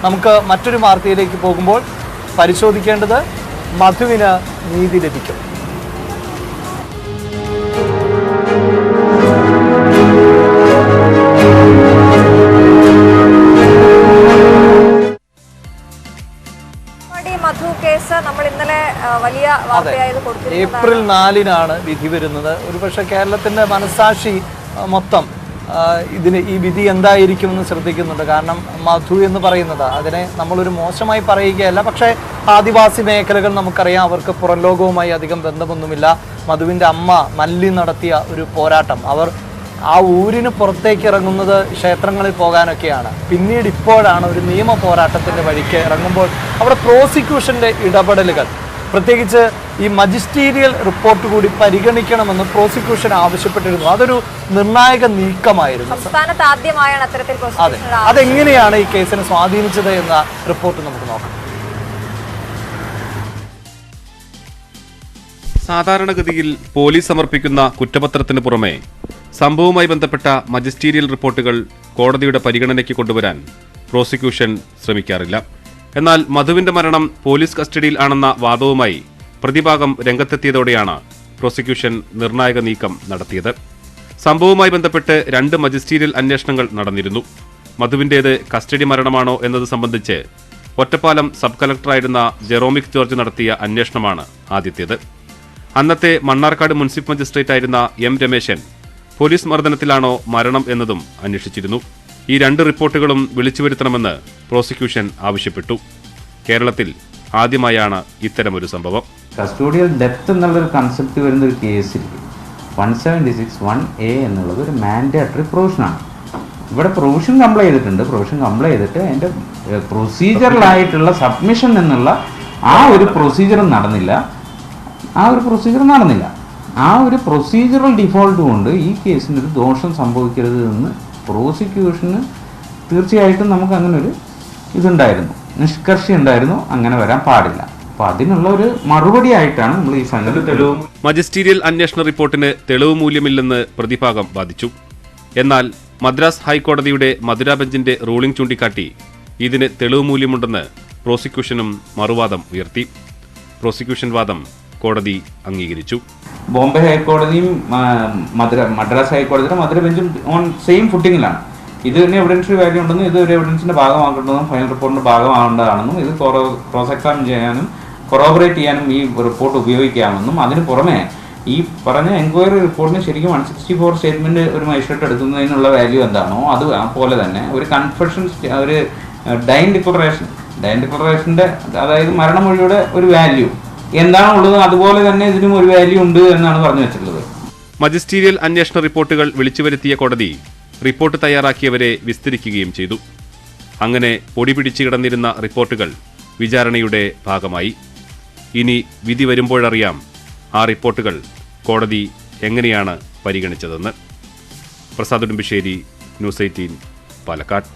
നമുക്ക് മറ്റൊരു വാർത്തയിലേക്ക് പോകുമ്പോൾ പരിശോധിക്കേണ്ടത് മധുവിന് നീതി ലഭിക്കും. ഏപ്രിൽ 4-നാണ് വിധി വരുന്നത്. ഒരുപക്ഷെ കേരളത്തിന്റെ മനസാക്ഷി മൊത്തം ഈ വിധി എന്തായിരിക്കുമെന്ന് ശ്രദ്ധിക്കുന്നുണ്ട്. കാരണം മധു എന്ന് പറയുന്നത് അതിനെ നമ്മളൊരു മോശമായി പറയുകയല്ല, പക്ഷേ ആദിവാസി മേഖലകൾ നമുക്കറിയാം, അവർക്ക് പുറം ലോകവുമായി അധികം ബന്ധമൊന്നുമില്ല. മധുവിൻ്റെ അമ്മ മല്ലി നടത്തിയ ഒരു പോരാട്ടം, അവർ ആ ഊരിന് പുറത്തേക്ക് ഇറങ്ങുന്നത് ക്ഷേത്രങ്ങളിൽ പോകാനൊക്കെയാണ്. പിന്നീട് ഇപ്പോഴാണ് ഒരു നിയമ പോരാട്ടത്തിൻ്റെ വഴിക്ക് ഇറങ്ങുമ്പോൾ അവിടെ പ്രോസിക്യൂഷൻ്റെ ഇടപെടലുകൾ, പ്രത്യേകിച്ച് ഈ മജിസ്റ്റീരിയൽ റിപ്പോർട്ട് കൂടി പരിഗണിക്കണമെന്ന് പ്രോസിക്യൂഷൻ ആവശ്യപ്പെട്ടിരുന്നു. അതൊരു നിർണായക നീക്കമായിരുന്നു. അതെ, അതെങ്ങനെയാണ് ഈ കേസിനെ സ്വാധീനിച്ചത് എന്ന റിപ്പോർട്ട് നമുക്ക് നോക്കാം. സാധാരണഗതിയിൽ പോലീസ് സമർപ്പിക്കുന്ന കുറ്റപത്രത്തിന് പുറമെ സംഭവവുമായി ബന്ധപ്പെട്ട മജിസ്റ്റീരിയൽ റിപ്പോർട്ടുകൾ കോടതിയുടെ പരിഗണനയ്ക്ക് കൊണ്ടുവരാൻ പ്രോസിക്യൂഷൻ ശ്രമിക്കാറില്ല. എന്നാൽ മധുവിന്റെ മരണം പോലീസ് കസ്റ്റഡിയിൽ ആണെന്ന വാദവുമായി പ്രതിഭാഗം രംഗത്തെത്തിയതോടെയാണ് പ്രോസിക്യൂഷൻ നിർണായക നീക്കം നടത്തിയത്. സംഭവവുമായി ബന്ധപ്പെട്ട് 2 മജിസ്റ്റീരിയൽ അന്വേഷണങ്ങൾ നടന്നിരുന്നു. മധുവിന്റേത് കസ്റ്റഡി മരണമാണോ എന്നത് സംബന്ധിച്ച് ഒറ്റപ്പാലം സബ് കളക്ടറായിരുന്ന ജെറോമിക് ജോർജ് നടത്തിയ അന്വേഷണമാണ് ആദ്യത്തേത്. അന്നത്തെ മണ്ണാർക്കാട് മുനിസിപ്പൽ മജിസ്ട്രേറ്റ് ആയിരുന്ന എം രമേശൻ പോലീസ് മർദ്ദനത്തിലാണോ മരണം എന്നതും അന്വേഷിച്ചിരുന്നു. ഈ 2 റിപ്പോർട്ടുകളും വിളിച്ചുവരുത്തണമെന്ന് പ്രോസിക്യൂഷൻ ആവശ്യപ്പെട്ടു. കേരളത്തിൽ ആദ്യമായാണ് ഇത്തരമൊരു സംഭവം. കസ്റ്റോഡിയൽ ഡെത്ത് എന്നുള്ളൊരു കൺസെപ്റ്റ് വരുന്ന ഒരു കേസിൽ 176(1)(a എന്നുള്ളത് ഒരു മാൻഡേറ്ററി പ്രൊവിഷനാണ്. ഇവിടെ പ്രൊവിഷൻ കംപ്ലൈ ചെയ്തിട്ടുണ്ട്. പ്രൊവിഷൻ കംപ്ലൈ ചെയ്തിട്ട് അതിൻ്റെ പ്രൊസീജിയറലായിട്ടുള്ള സബ്മിഷൻ എന്നുള്ള ആ ഒരു പ്രൊസീജിയർ നടന്നില്ല. ആ ഒരു പ്രൊസീജിയറൽ ഡിഫോൾട്ട് കൊണ്ട് ഈ കേസിനൊരു ദോഷം സംഭവിക്കരുത് എന്ന് പ്രോസിക്യൂഷന് തീർച്ചയായിട്ടും നമുക്ക് അങ്ങനെ ഒരു ഇതുണ്ടായിരുന്നു, നിഷ്കർഷ ഉണ്ടായിരുന്നു, അങ്ങനെ വരാൻ പാടില്ല. അപ്പോൾ അതിനുള്ള ഒരു മറുപടി ആയിട്ടാണ് നമ്മൾ ഈ സംഗതി തെളിവ്. മജിസ്റ്റീരിയൽ അന്വേഷണ റിപ്പോർട്ടിന് തെളിവ് മൂല്യമില്ലെന്ന് പ്രതിഭാഗം വാദിച്ചു. എന്നാൽ മദ്രാസ് ഹൈക്കോടതിയുടെ മധുര ബെഞ്ചിന്റെ റൂളിംഗ് ചൂണ്ടിക്കാട്ടി ഇതിന് തെളിവ് മൂല്യമുണ്ടെന്ന് പ്രോസിക്യൂഷനും മറുവാദം ഉയർത്തി. പ്രോസിക്യൂഷൻ വാദം കോടതി അംഗീകരിച്ചു. ബോംബെ ഹൈക്കോടതിയും മദ്രാസ് ഹൈക്കോടതിയുടെ മധുര ബെഞ്ചും ഓൺ സെയിം ഫുട്ടിങ്ങിലാണ്. ഇത് തന്നെ എവിഡൻഷ്യറി വാല്യൂ ഉണ്ടെന്നും ഇത് ഒരു എവിഡൻസിന്റെ ഭാഗമാക്കേണ്ടതും ഫൈനൽ റിപ്പോർട്ടിന്റെ ഭാഗമാകേണ്ടതാണെന്നും ഇത് ക്രോസ് എക്സാമിൻ ചെയ്യാനും കൊറോബറേറ്റ് ചെയ്യാനും ഈ റിപ്പോർട്ട് ഉപയോഗിക്കാമെന്നും അതിന് പുറമെ ഈ പറഞ്ഞ എൻക്വയറി റിപ്പോർട്ടിന് ശരിക്കും 164 സ്റ്റേറ്റ്മെന്റ് ഒരു മജിസ്ട്രേറ്റ് എടുക്കുന്നതിനുള്ള വാല്യൂ എന്താണോ അത് പോലെ തന്നെ ഒരു കൺഫെഷൻ, ഒരു ഡൈൻ ഡിക്ലറേഷന്റെ അതായത് മരണമൊഴിയുടെ ഒരു വാല്യൂ എന്താണുള്ളത് അതുപോലെ തന്നെ ഇതിനും ഒരു വാല്യൂ ഉണ്ട് എന്നാണ് പറഞ്ഞു വെച്ചിട്ടുള്ളത്. മജിസ്റ്റീരിയൽ അന്വേഷണ റിപ്പോർട്ടുകൾ വിളിച്ചുവരുത്തിയ കോടതി റിപ്പോർട്ട് തയ്യാറാക്കിയവരെ വിസ്തരിക്കുകയും ചെയ്തു. അങ്ങനെ പൊടി പിടിച്ചു കിടന്നിരുന്ന റിപ്പോർട്ടുകൾ വിചാരണയുടെ ഭാഗമായി. ഇനി വിധി വരുമ്പോഴറിയാം ആ റിപ്പോർട്ടുകൾ കോടതി എങ്ങനെയാണ് പരിഗണിച്ചതെന്ന്. പ്രസാദ് ഉടുമ്പിശ്ശേരി, ന്യൂസ് 18, പാലക്കാട്.